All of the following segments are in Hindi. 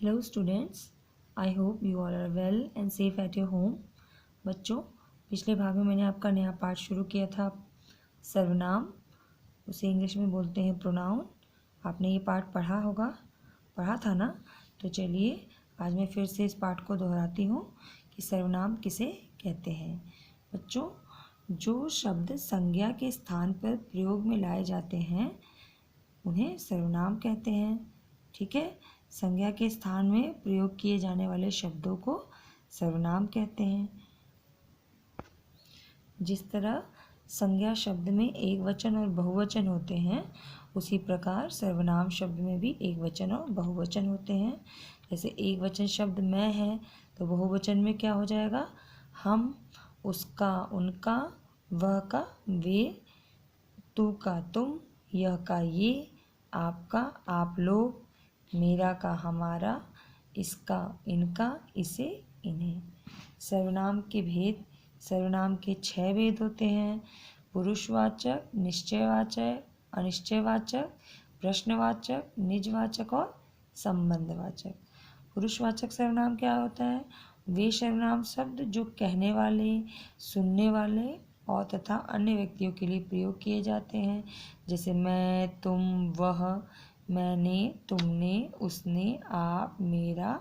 Hello students, I hope you all are well and safe at your home. बच्चों, पिछले भाग में मैंने आपका नया पाठ शुरू किया था सर्वनाम, उसे इंग्लिश में बोलते हैं प्रोनाउन। आपने ये पाठ पढ़ा था ना? तो चलिए आज मैं फिर से इस पाठ को दोहराती हूँ कि सर्वनाम किसे कहते हैं। बच्चों, जो शब्द संज्ञा के स्थान पर प्रयोग में लाए जाते हैं उन्हें सर्वनाम कहते हैं। ठीक है, संज्ञा के स्थान में प्रयोग किए जाने वाले शब्दों को सर्वनाम कहते हैं। जिस तरह संज्ञा शब्द में एक वचन और बहुवचन होते हैं, उसी प्रकार सर्वनाम शब्द में भी एक वचन और बहुवचन होते हैं। जैसे एक वचन शब्द मैं है तो बहुवचन में क्या हो जाएगा? हम, उसका, उनका, वह का वे, तू का तुम, यह का ये, आपका आप लोग, मेरा का हमारा, इसका इनका, इसे इन्हें। सर्वनाम के भेद। सर्वनाम के 6 भेद होते हैं: पुरुषवाचक, निश्चयवाचक, अनिश्चयवाचक, प्रश्नवाचक, निजवाचक और संबंधवाचक। पुरुषवाचक सर्वनाम क्या होता है? वे सर्वनाम शब्द जो कहने वाले, सुनने वाले और तथा अन्य व्यक्तियों के लिए प्रयोग किए जाते हैं। जैसे मैं, तुम, वह, मैंने, तुमने, उसने, आप, मेरा,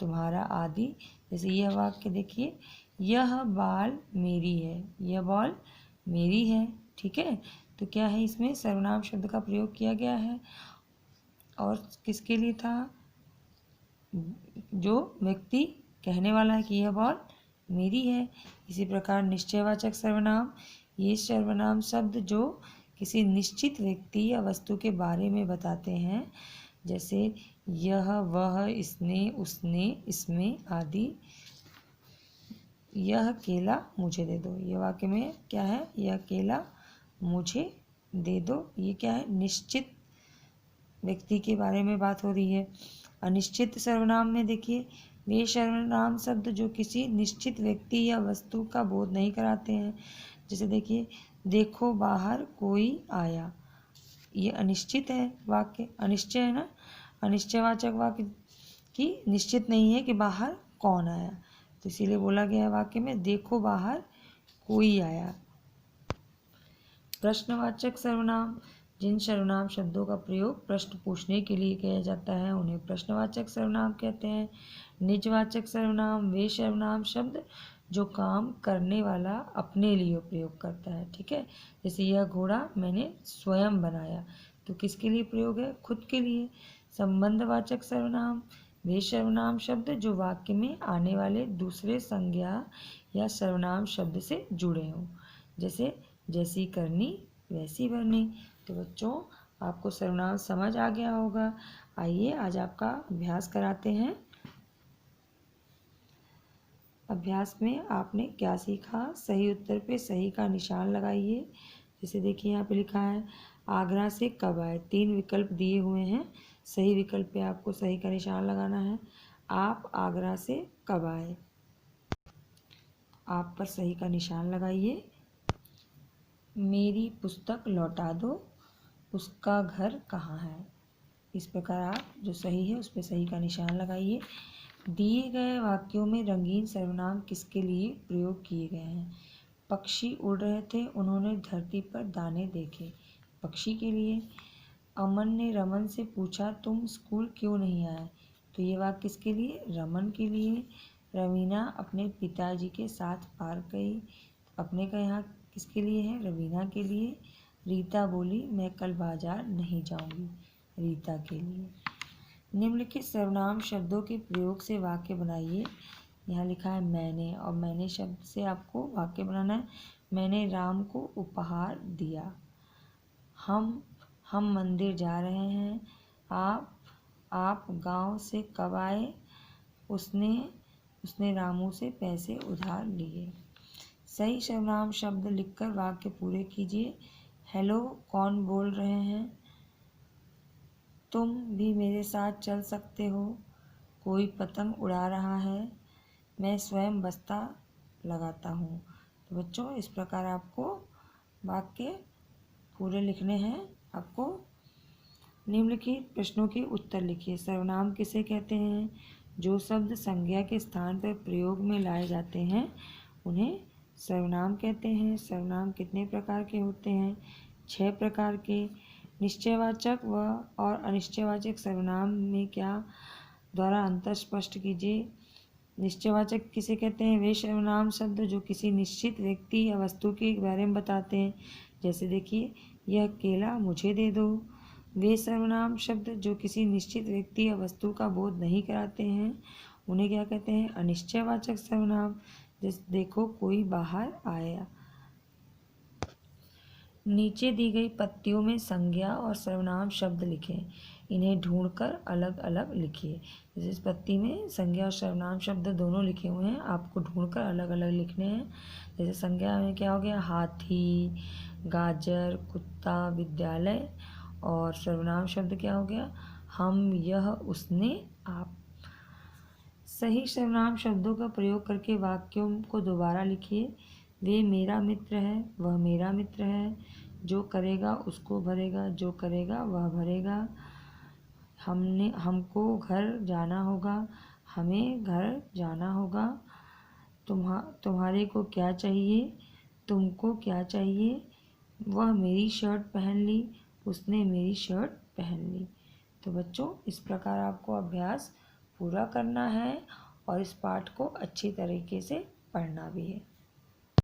तुम्हारा आदि। जैसे यह वाक्य देखिए, यह बॉल मेरी है, यह बॉल मेरी है। ठीक है, तो क्या है, इसमें सर्वनाम शब्द का प्रयोग किया गया है और किसके लिए था? जो व्यक्ति कहने वाला है कि यह बॉल मेरी है। इसी प्रकार निश्चयवाचक सर्वनाम, ये सर्वनाम शब्द जो किसी निश्चित व्यक्ति या वस्तु के बारे में बताते हैं। जैसे यह, वह, इसने, उसने, इसमें आदि। यह केला मुझे दे दो, यह वाक्य में क्या है? यह केला मुझे दे दो। ये क्या है? निश्चित व्यक्ति के बारे में बात हो रही है। अनिश्चित सर्वनाम में देखिए, वे सर्वनाम शब्द जो किसी निश्चित व्यक्ति या वस्तु का बोध नहीं कराते हैं। जैसे देखिए, देखो बाहर कोई आया, ये अनिश्चित है वाक्य, अनिश्चय है ना। अनिश्चयवाचक वाक्य की निश्चित नहीं है कि बाहर कौन आया, तो इसीलिए बोला गया है वाक्य में देखो बाहर कोई आया। प्रश्नवाचक सर्वनाम, जिन सर्वनाम शब्दों का प्रयोग प्रश्न पूछने के लिए किया जाता है उन्हें प्रश्नवाचक सर्वनाम कहते हैं। निजवाचक सर्वनाम, वे सर्वनाम शब्द जो काम करने वाला अपने लिए प्रयोग करता है। ठीक है, जैसे यह घोड़ा मैंने स्वयं बनाया, तो किसके लिए प्रयोग है? खुद के लिए। संबंधवाचक सर्वनाम, वे सर्वनाम शब्द जो वाक्य में आने वाले दूसरे संज्ञा या सर्वनाम शब्द से जुड़े हों। जैसे जैसी करनी वैसी भरनी। तो बच्चों, आपको सर्वनाम समझ आ गया होगा। आइए आज आपका अभ्यास कराते हैं। अभ्यास में आपने क्या सीखा? सही उत्तर पे सही का निशान लगाइए। जैसे देखिए यहाँ पे लिखा है आगरा से कब आए, 3 विकल्प दिए हुए हैं। सही विकल्प पे आपको सही का निशान लगाना है। आप आगरा से कब आए, आप पर सही का निशान लगाइए। मेरी पुस्तक लौटा दो, उसका घर कहाँ है। इस प्रकार आप जो सही है उस पर सही का निशान लगाइए। दिए गए वाक्यों में रंगीन सर्वनाम किसके लिए प्रयोग किए गए हैं? पक्षी उड़ रहे थे, उन्होंने धरती पर दाने देखे, पक्षी के लिए। अमन ने रमन से पूछा तुम स्कूल क्यों नहीं आए, तो ये वाक्य किसके लिए? रमन के लिए। रवीना अपने पिताजी के साथ पार्क गई, अपने का यहाँ किसके लिए है? रवीना के लिए। रीता बोली मैं कल बाजार नहीं जाऊंगी, रीता के लिए। निम्नलिखित सर्वनाम शब्दों के प्रयोग से वाक्य बनाइए। यहाँ लिखा है मैंने, और मैंने शब्द से आपको वाक्य बनाना है। मैंने राम को उपहार दिया। हम मंदिर जा रहे हैं। आप गांव से कब आए? उसने रामू से पैसे उधार लिए। सही सर्वनाम शब्द लिखकर वाक्य पूरे कीजिए। हेलो, कौन बोल रहे हैं? तुम भी मेरे साथ चल सकते हो। कोई पतंग उड़ा रहा है। मैं स्वयं बस्ता लगाता हूँ। तो बच्चों, इस प्रकार आपको वाक्य पूरे लिखने हैं। आपको निम्नलिखित प्रश्नों के उत्तर लिखिए। सर्वनाम किसे कहते हैं? जो शब्द संज्ञा के स्थान पर प्रयोग में लाए जाते हैं उन्हें सर्वनाम कहते हैं। सर्वनाम कितने प्रकार के होते हैं? 6 प्रकार के। निश्चयवाचक व और अनिश्चयवाचक सर्वनाम में क्या द्वारा अंतर स्पष्ट कीजिए। निश्चयवाचक किसे कहते हैं? वे सर्वनाम शब्द जो किसी निश्चित व्यक्ति या वस्तु के बारे में बताते हैं। जैसे देखिए, यह केला मुझे दे दो। वे सर्वनाम शब्द जो किसी निश्चित व्यक्ति या वस्तु का बोध नहीं कराते हैं उन्हें क्या कहते हैं? अनिश्चयवाचक सर्वनाम। जैसे देखो, कोई बाहर आया। नीचे दी गई पत्तियों में संज्ञा और सर्वनाम शब्द लिखें। इन्हें ढूंढकर अलग अलग लिखिए। जैसे इस पत्ती में संज्ञा और सर्वनाम शब्द दोनों लिखे हुए हैं, आपको ढूंढकर अलग अलग लिखने हैं। जैसे संज्ञा में क्या हो गया? हाथी, गाजर, कुत्ता, विद्यालय। और सर्वनाम शब्द क्या हो गया? हम, यह, उसने, आप। सही सर्वनाम शब्दों का प्रयोग करके वाक्यों को दोबारा लिखिए। वे मेरा मित्र है, वह मेरा मित्र है। जो करेगा उसको भरेगा, जो करेगा वह भरेगा। हमको घर जाना होगा, हमें घर जाना होगा। तुम्हारे को क्या चाहिए, तुमको क्या चाहिए। वह मेरी शर्ट पहन ली, उसने मेरी शर्ट पहन ली। तो बच्चों, इस प्रकार आपको अभ्यास पूरा करना है और इस पाठ को अच्छी तरीके से पढ़ना भी है।